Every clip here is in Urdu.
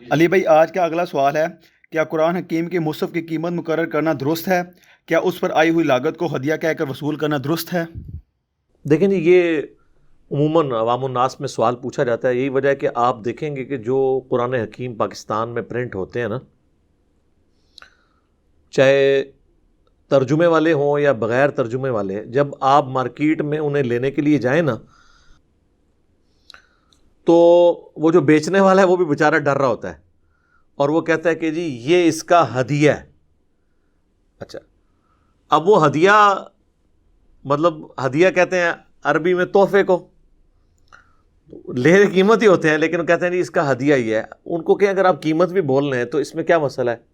علی بھائی، آج کا اگلا سوال ہے، کیا قرآن حکیم کے مصحف کی قیمت مقرر کرنا درست ہے؟ کیا اس پر آئی ہوئی لاگت کو ہدیہ کہہ کر وصول کرنا درست ہے؟ دیکھیں جی، یہ عموماً عوام الناس میں سوال پوچھا جاتا ہے. یہی وجہ ہے کہ آپ دیکھیں گے کہ جو قرآن حکیم پاکستان میں پرنٹ ہوتے ہیں نا، چاہے ترجمے والے ہوں یا بغیر ترجمے والے، جب آپ مارکیٹ میں انہیں لینے کے لیے جائیں نا، تو وہ جو بیچنے والا ہے وہ بھی بیچارہ ڈر رہا ہوتا ہے، اور وہ کہتا ہے کہ جی یہ اس کا ہدیہ ہے. اچھا، اب وہ ہدیہ مطلب ہدیہ کہتے ہیں عربی میں تحفے کو، لے قیمت ہی ہوتے ہیں، لیکن کہتے ہیں جی اس کا ہدیہ ہی ہے. ان کو کہ اگر آپ قیمت بھی بول رہے ہیں تو اس میں کیا مسئلہ ہے؟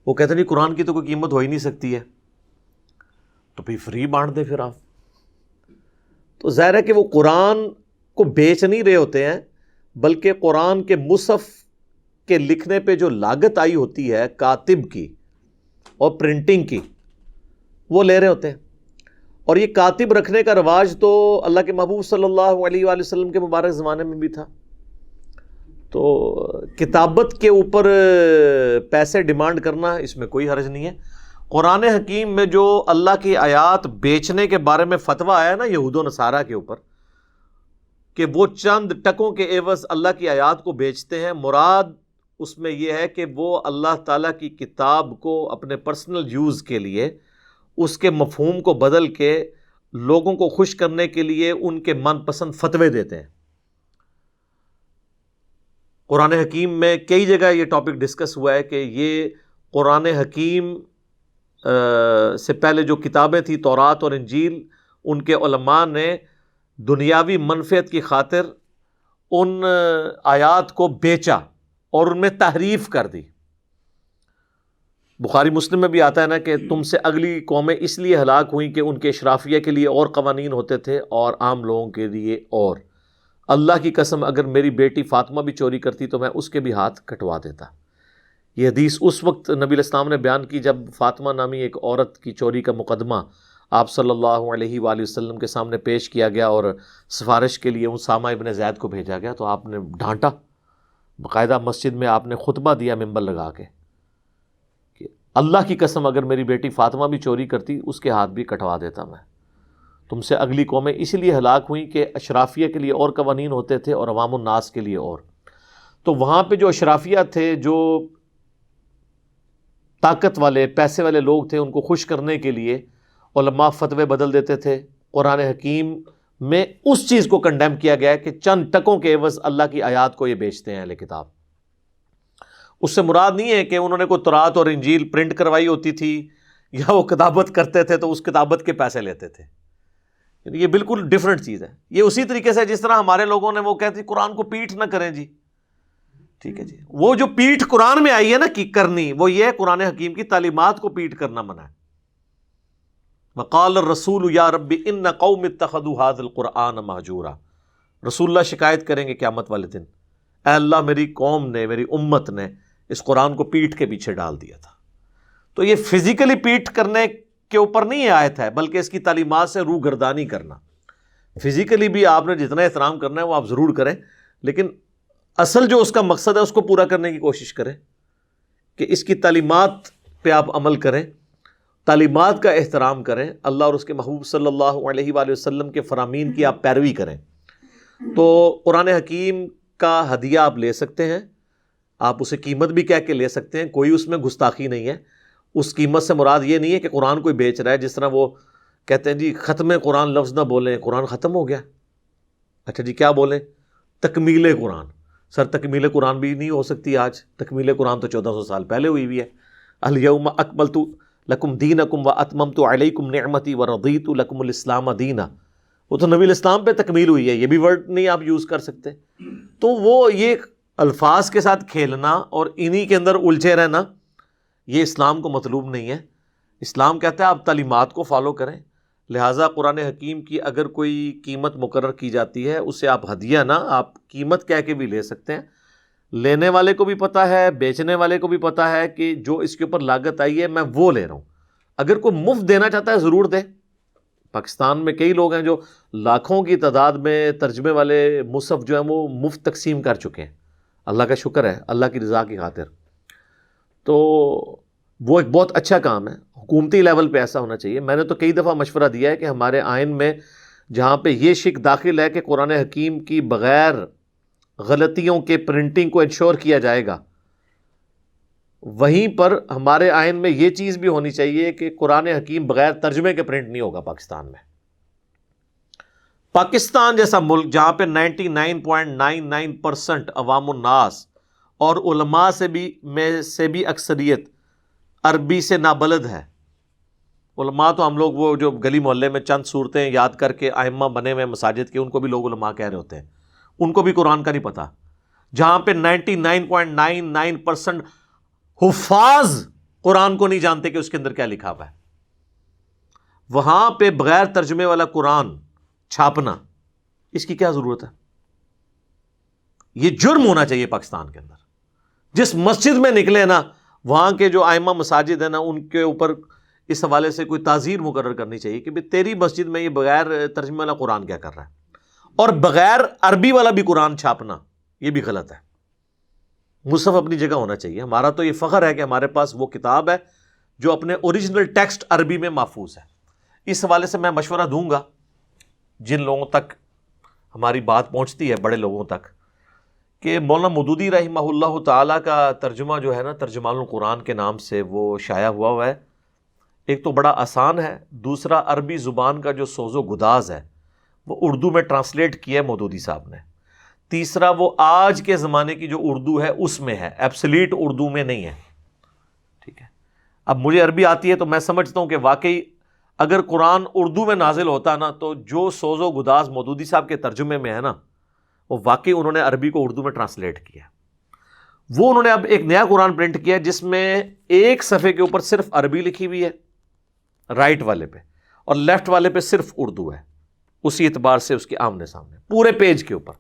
وہ کہتے ہیں جی قرآن کی تو کوئی قیمت ہو ہی نہیں سکتی ہے، تو پھر فری بانٹ دیں پھر آپ. تو ظاہر ہے کہ وہ قرآن کو بیچ نہیں رہے ہوتے ہیں، بلکہ قرآن کے مصحف کے لکھنے پہ جو لاگت آئی ہوتی ہے کاتب کی اور پرنٹنگ کی، وہ لے رہے ہوتے ہیں. اور یہ کاتب رکھنے کا رواج تو اللہ کے محبوب صلی اللہ علیہ وآلہ وسلم کے مبارک زمانے میں بھی تھا. تو کتابت کے اوپر پیسے ڈیمانڈ کرنا اس میں کوئی حرج نہیں ہے. قرآن حکیم میں جو اللہ کی آیات بیچنے کے بارے میں فتویٰ آیا نا یہود و نصارہ کے اوپر، کہ وہ چند ٹکوں کے عوض اللہ کی آیات کو بیچتے ہیں، مراد اس میں یہ ہے کہ وہ اللہ تعالیٰ کی کتاب کو اپنے پرسنل یوز کے لیے اس کے مفہوم کو بدل کے لوگوں کو خوش کرنے کے لیے ان کے من پسند فتوے دیتے ہیں. قرآن حکیم میں کئی جگہ یہ ٹاپک ڈسکس ہوا ہے کہ یہ قرآن حکیم سے پہلے جو کتابیں تھیں تورات اور انجیل، ان کے علماء نے دنیاوی منفعت کی خاطر ان آیات کو بیچا اور ان میں تحریف کر دی. بخاری مسلم میں بھی آتا ہے نا کہ تم سے اگلی قومیں اس لیے ہلاک ہوئیں کہ ان کے اشرافیہ کے لیے اور قوانین ہوتے تھے اور عام لوگوں کے لیے اور. اللہ کی قسم اگر میری بیٹی فاطمہ بھی چوری کرتی تو میں اس کے بھی ہاتھ کٹوا دیتا. یہ حدیث اس وقت نبی علیہ السلام نے بیان کی جب فاطمہ نامی ایک عورت کی چوری کا مقدمہ آپ صلی اللہ علیہ وآلہ وسلم کے سامنے پیش کیا گیا اور سفارش کے لیے اسامہ ابن زید کو بھیجا گیا. تو آپ نے ڈانٹا، باقاعدہ مسجد میں آپ نے خطبہ دیا منبر لگا کے کہ اللہ کی قسم اگر میری بیٹی فاطمہ بھی چوری کرتی اس کے ہاتھ بھی کٹوا دیتا میں. تم سے اگلی قومیں اسی لیے ہلاک ہوئیں کہ اشرافیہ کے لیے اور قوانین ہوتے تھے اور عوام الناس کے لیے اور. تو وہاں پہ جو اشرافیہ تھے، جو طاقت والے پیسے والے لوگ تھے، ان کو خوش کرنے کے لیے علماء فتوے بدل دیتے تھے. قرآن حکیم میں اس چیز کو کنڈیم کیا گیا ہے کہ چند ٹکوں کے عوض اللہ کی آیات کو یہ بیچتے ہیں اہل کتاب. اس سے مراد نہیں ہے کہ انہوں نے کوئی تورات اور انجیل پرنٹ کروائی ہوتی تھی یا وہ کتابت کرتے تھے تو اس کتابت کے پیسے لیتے تھے. یہ بالکل ڈیفرنٹ چیز ہے. یہ اسی طریقے سے جس طرح ہمارے لوگوں نے وہ کہتے ہیں قرآن کو پیٹ نہ کریں جی، ٹھیک ہے جی، وہ جو پیٹ قرآن میں آئی ہے نا کی کرنی، وہ یہ ہے قرآن حکیم کی تعلیمات کو پیٹ کرنا منع ہے. وقال الرسول یا رب ان قوم اتخذوا هذا القرآن مہجورا. رسول اللہ شکایت کریں گے قیامت والے دن، اے اللہ میری قوم نے، میری امت نے اس قرآن کو پیٹ کے پیچھے ڈال دیا تھا. تو یہ فزیکلی پیٹ کرنے کے اوپر نہیں آیت ہے، بلکہ اس کی تعلیمات سے روح گردانی کرنا. فزیکلی بھی آپ نے جتنا احترام کرنا ہے وہ آپ ضرور کریں، لیکن اصل جو اس کا مقصد ہے اس کو پورا کرنے کی کوشش کریں کہ اس کی تعلیمات پہ آپ عمل کریں، تعلیمات کا احترام کریں، اللہ اور اس کے محبوب صلی اللہ علیہ وآلہ وسلم کے فرامین کی آپ پیروی کریں. تو قرآن حکیم کا ہدیہ آپ لے سکتے ہیں، آپ اسے قیمت بھی کہہ کے لے سکتے ہیں، کوئی اس میں گستاخی نہیں ہے. اس قیمت سے مراد یہ نہیں ہے کہ قرآن کوئی بیچ رہا ہے، جس طرح وہ کہتے ہیں جی ختم قرآن لفظ نہ بولیں، قرآن ختم ہو گیا. اچھا جی کیا بولیں؟ تکمیل قرآن. سر تکمیل قرآن بھی نہیں ہو سکتی آج، تکمیل قرآن تو 1400 سال پہلے ہوئی ہوئی ہے. الیوم اکملت لکم دینکم واتممت علیکم نعمتی ورضیت لکم الاسلام دینا. وہ تو نبی الاسلام پہ تکمیل ہوئی ہے، یہ بھی ورڈ نہیں آپ یوز کر سکتے. تو وہ یہ الفاظ کے ساتھ کھیلنا اور انہی کے اندر الجھے رہنا، یہ اسلام کو مطلوب نہیں ہے. اسلام کہتا ہے آپ تعلیمات کو فالو کریں. لہٰذا قرآن حکیم کی اگر کوئی قیمت مقرر کی جاتی ہے اسے آپ ہدیہ نہ، آپ قیمت کہہ کے بھی لے سکتے ہیں. لینے والے کو بھی پتہ ہے، بیچنے والے کو بھی پتہ ہے کہ جو اس کے اوپر لاگت آئی ہے میں وہ لے رہا ہوں. اگر کوئی مفت دینا چاہتا ہے ضرور دے. پاکستان میں کئی لوگ ہیں جو لاکھوں کی تعداد میں ترجمے والے مصحف جو ہیں وہ مفت تقسیم کر چکے ہیں. اللہ کا شکر ہے اللہ کی رضا کی خاطر. تو وہ ایک بہت اچھا کام ہے, حکومتی لیول پہ ایسا ہونا چاہیے. میں نے تو کئی دفعہ مشورہ دیا ہے کہ ہمارے آئین میں جہاں پہ یہ شک داخل ہے کہ قرآن حکیم کی بغیر غلطیوں کے پرنٹنگ کو انشور کیا جائے گا, وہیں پر ہمارے آئین میں یہ چیز بھی ہونی چاہیے کہ قرآن حکیم بغیر ترجمے کے پرنٹ نہیں ہوگا پاکستان میں. پاکستان جیسا ملک جہاں پہ 99.99% عوام الناس اور علماء سے بھی اکثریت عربی سے نابلد ہے. علماء تو ہم لوگ وہ جو گلی محلے میں چند صورتیں یاد کر کے ائمہ بنے ہوئے مساجد کے, ان کو بھی لوگ علماء کہہ رہے ہوتے ہیں, ان کو بھی قرآن کا نہیں پتہ. جہاں پہ 99.99% حفاظ قرآن کو نہیں جانتے کہ اس کے اندر کیا لکھا ہوا ہے, وہاں پہ بغیر ترجمے والا قرآن چھاپنا, اس کی کیا ضرورت ہے؟ یہ جرم ہونا چاہیے پاکستان کے اندر. جس مسجد میں نکلے نا, وہاں کے جو ائمہ مساجد ہیں نا, ان کے اوپر اس حوالے سے کوئی تعزیر مقرر کرنی چاہیے کہ تیری مسجد میں یہ بغیر ترجمے والا قرآن کیا کر رہا ہے. اور بغیر عربی والا بھی قرآن چھاپنا یہ بھی غلط ہے. مصحف اپنی جگہ ہونا چاہیے. ہمارا تو یہ فخر ہے کہ ہمارے پاس وہ کتاب ہے جو اپنے اوریجنل ٹیکسٹ عربی میں محفوظ ہے. اس حوالے سے میں مشورہ دوں گا جن لوگوں تک ہماری بات پہنچتی ہے, بڑے لوگوں تک, کہ مولانا مودودی رحمہ اللہ تعالیٰ کا ترجمہ جو ہے نا, ترجمان القرآن کے نام سے وہ شائع ہوا ہے. ایک تو بڑا آسان ہے, دوسرا عربی زبان کا جو سوز و گداز ہے وہ اردو میں ٹرانسلیٹ کیا ہے مودودی صاحب نے. تیسرا وہ آج کے زمانے کی جو اردو ہے اس میں ہے, ایبسلیٹ اردو میں نہیں ہے. ٹھیک ہے, اب مجھے عربی آتی ہے تو میں سمجھتا ہوں کہ واقعی اگر قرآن اردو میں نازل ہوتا نا, تو جو سوز و گداز مودودی صاحب کے ترجمے میں ہے نا, وہ واقعی انہوں نے عربی کو اردو میں ٹرانسلیٹ کیا. وہ انہوں نے اب ایک نیا قرآن پرنٹ کیا جس میں ایک صفحے کے اوپر صرف عربی لکھی ہوئی ہے رائٹ والے پہ, اور لیفٹ والے پہ صرف اردو ہے. اسی اعتبار سے اس کے آمنے سامنے پورے پیج کے اوپر,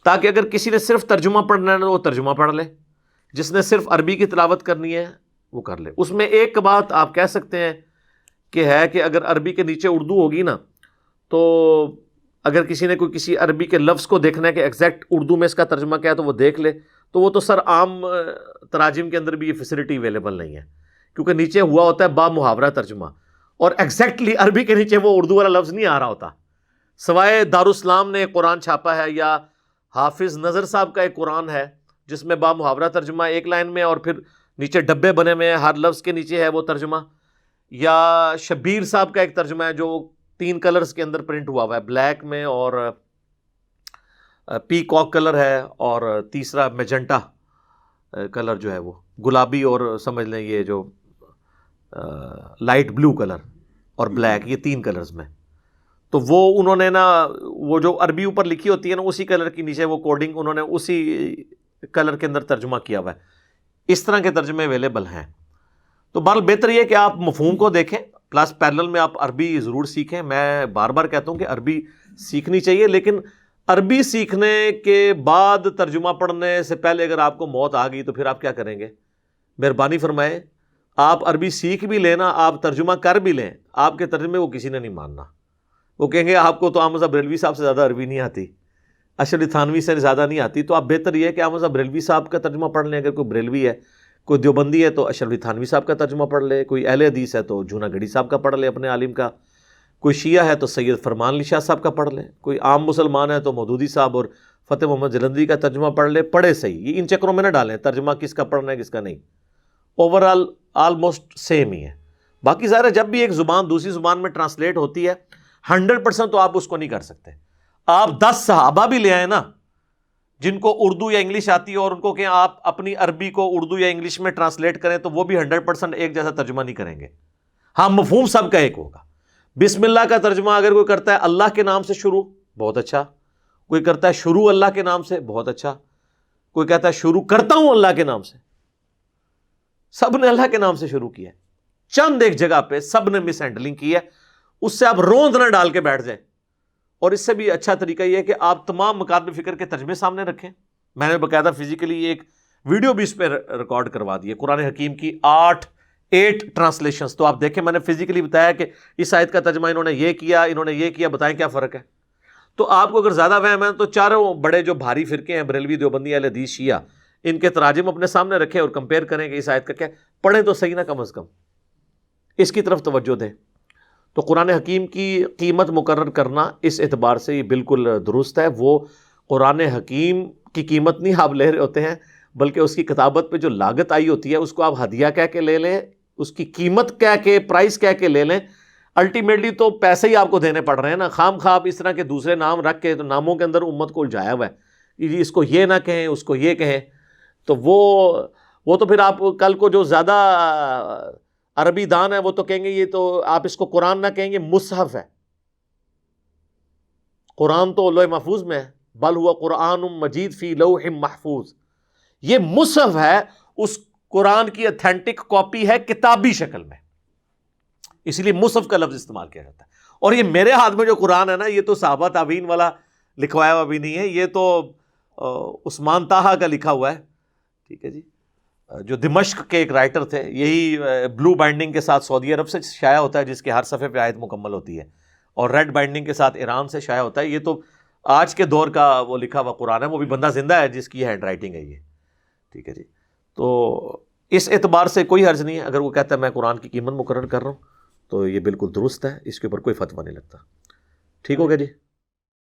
تاکہ اگر کسی نے صرف ترجمہ پڑھنا ہے وہ ترجمہ پڑھ لے, جس نے صرف عربی کی تلاوت کرنی ہے وہ کر لے. اس میں ایک بات آپ کہہ سکتے ہیں کہ ہے کہ اگر عربی کے نیچے اردو ہوگی نا, تو اگر کسی نے کسی عربی کے لفظ کو دیکھنا ہے کہ ایگزیکٹ اردو میں اس کا ترجمہ کیا ہے تو وہ دیکھ لے. تو وہ تو سر عام تراجم کے اندر بھی یہ فیسلٹی اویلیبل نہیں ہے, کیونکہ نیچے ہوا ہوتا ہے با محاورہ ترجمہ, اور ایگزیکٹلی عربی کے نیچے وہ اردو والا لفظ نہیں آ رہا ہوتا. سوائے دارالاسلام نے ایک قرآن چھاپا ہے, یا حافظ نظر صاحب کا ایک قرآن ہے جس میں با محاورہ ترجمہ ایک لائن میں, اور پھر نیچے ڈبے بنے ہوئے ہیں, ہر لفظ کے نیچے ہے وہ ترجمہ. یا شبیر صاحب کا ایک ترجمہ ہے جو 3 کلرز کے اندر پرنٹ ہوا ہوا ہے, بلیک میں اور پی کاک کلر ہے, اور تیسرا میجنٹا کلر جو ہے وہ گلابی, اور سمجھ لیں یہ جو لائٹ بلو کلر اور بلیک, یہ 3 کلرز میں. تو وہ انہوں نے نا وہ جو عربی اوپر لکھی ہوتی ہے نا اسی کلر کی نیچے وہ کوڈنگ انہوں نے اسی کلر کے اندر ترجمہ کیا ہوا ہے. اس طرح کے ترجمے اویلیبل ہیں. تو بہرحال بہتر یہ کہ آپ مفہوم کو دیکھیں, پلس پیرلل میں آپ عربی ضرور سیکھیں. میں بار بار کہتا ہوں کہ عربی سیکھنی چاہیے, لیکن عربی سیکھنے کے بعد ترجمہ پڑھنے سے پہلے اگر آپ کو موت آ گئی تو پھر آپ کیا کریں گے؟ مہربانی فرمائے, آپ عربی سیکھ بھی لینا, آپ ترجمہ کر بھی لیں, آپ کے ترجمے کو کسی نے نہیں ماننا. وہ کہیں گے آپ کو تو احمد صاحب بریلوی صاحب سے زیادہ عربی نہیں آتی, اشرف علی تھانوی سے زیادہ نہیں آتی. تو آپ بہتر یہ ہے کہ احمد صاحب بریلوی صاحب کا ترجمہ پڑھ لیں. اگر کوئی بریلوی ہے, کوئی دیوبندی ہے تو اشرف علی تھانوی صاحب کا ترجمہ پڑھ لے, کوئی اہل حدیث ہے تو جونا گڑھی صاحب کا پڑھ لے اپنے عالم کا, کوئی شیعہ ہے تو سید فرمان علی شاہ صاحب کا پڑھ لے, کوئی عام مسلمان ہے تو مودودی صاحب اور فتح محمد جلندری کا ترجمہ پڑھ لے. پڑھے صحیح, یہ ان چکروں میں نہ ڈالیں ترجمہ کس کا پڑھنا ہے کس کا نہیں, اوور آل آلموسٹ سیم ہی ہے. باقی ظاہر ہے جب بھی ایک زبان دوسری زبان میں ٹرانسلیٹ ہوتی ہے 100% تو آپ اس کو نہیں کر سکتے. آپ 10 صحابہ بھی لے آئے نا جن کو اردو یا انگلش آتی ہے, اور ان کو کہ آپ اپنی عربی کو اردو یا انگلش میں ٹرانسلیٹ کریں, تو وہ بھی 100% ایک جیسا ترجمہ نہیں کریں گے. ہاں, مفہوم سب کا ایک ہوگا. بسم اللہ کا ترجمہ اگر کوئی کرتا ہے اللہ کے نام سے شروع, بہت اچھا. کوئی کرتا ہے شروع اللہ کے نام سے, بہت اچھا. کوئی کہتا ہے شروع کرتا ہوں اللہ کے نام سے. سب نے اللہ کے نام سے شروع کیا ہے, چند ایک جگہ پہ سب نے مس ہینڈلنگ کی ہے. اس سے آپ روند نہ ڈال کے بیٹھ جائیں. اور اس سے بھی اچھا طریقہ یہ ہے کہ آپ تمام مکاتب فکر کے ترجمے سامنے رکھیں. میں نے باقاعدہ فزیکلی ایک ویڈیو بھی اس پہ ریکارڈ کروا دی ہے, قرآن حکیم کی 8 ٹرانسلیشنز. تو آپ دیکھیں, میں نے فزیکلی بتایا کہ اس آیت کا ترجمہ انہوں نے یہ کیا, انہوں نے یہ کیا, بتائیں کیا فرق ہے. تو آپ کو اگر زیادہ وہم ہے تو چاروں بڑے جو بھاری فرقے ہیں بریلوی، دیوبندی، اہل حدیث، شیعہ، ان کے تراجم اپنے سامنے رکھیں اور کمپیئر کریں کہ اس آیت کا کیا، پڑھیں تو صحیح نا، کم از کم اس کی طرف توجہ دیں۔ تو قرآن حکیم کی قیمت مقرر کرنا اس اعتبار سے یہ بالکل درست ہے۔ وہ قرآن حکیم کی قیمت نہیں آپ لے رہے ہوتے ہیں، بلکہ اس کی کتابت پہ جو لاگت آئی ہوتی ہے اس کو آپ ہدیہ کہہ کے لے لیں، اس کی قیمت کہہ کے، پرائس کہہ کے لے لیں۔ الٹیمیٹلی تو پیسے ہی آپ کو دینے پڑ رہے ہیں نا، خام خواہ آپ اس طرح کے دوسرے نام رکھ کے، تو ناموں کے اندر امت کو الجھایا ہوا ہے جی، اس کو یہ نہ کہیں، اس کو یہ کہیں، تو وہ تو پھر آپ کل کو جو زیادہ عربی دان ہے وہ تو کہیں گے یہ تو آپ اس کو قرآن نہ کہیں گے، مصحف ہے۔ قرآن تو لوح محفوظ میں ہے، بل ہوا قرآن مجید فی لوح محفوظ، یہ مصحف ہے، اس قرآن کی اتھینٹک کاپی ہے کتابی شکل میں، اس لیے مصحف کا لفظ استعمال کیا جاتا ہے۔ اور یہ میرے ہاتھ میں جو قرآن ہے نا، یہ تو صحابہ تابعین والا لکھوایا ہوا بھی نہیں ہے، یہ تو عثمان طٰہٰ کا لکھا ہوا ہے، ٹھیک ہے جی، جو دمشق کے ایک رائٹر تھے، یہی بلو بائنڈنگ کے ساتھ سعودی عرب سے شائع ہوتا ہے، جس کے ہر صفحے پہ آیت مکمل ہوتی ہے، اور ریڈ بائنڈنگ کے ساتھ ایران سے شائع ہوتا ہے۔ یہ تو آج کے دور کا وہ لکھا ہوا قرآن ہے، وہ بھی بندہ زندہ ہے جس کی ہینڈ رائٹنگ ہے یہ، ٹھیک ہے جی۔ تو اس اعتبار سے کوئی حرج نہیں ہے، اگر وہ کہتا ہے میں قرآن کی قیمت مقرر کر رہا ہوں تو یہ بالکل درست ہے، اس کے اوپر کوئی فتویٰ نہیں لگتا۔ ٹھیک ہو گیا جی؟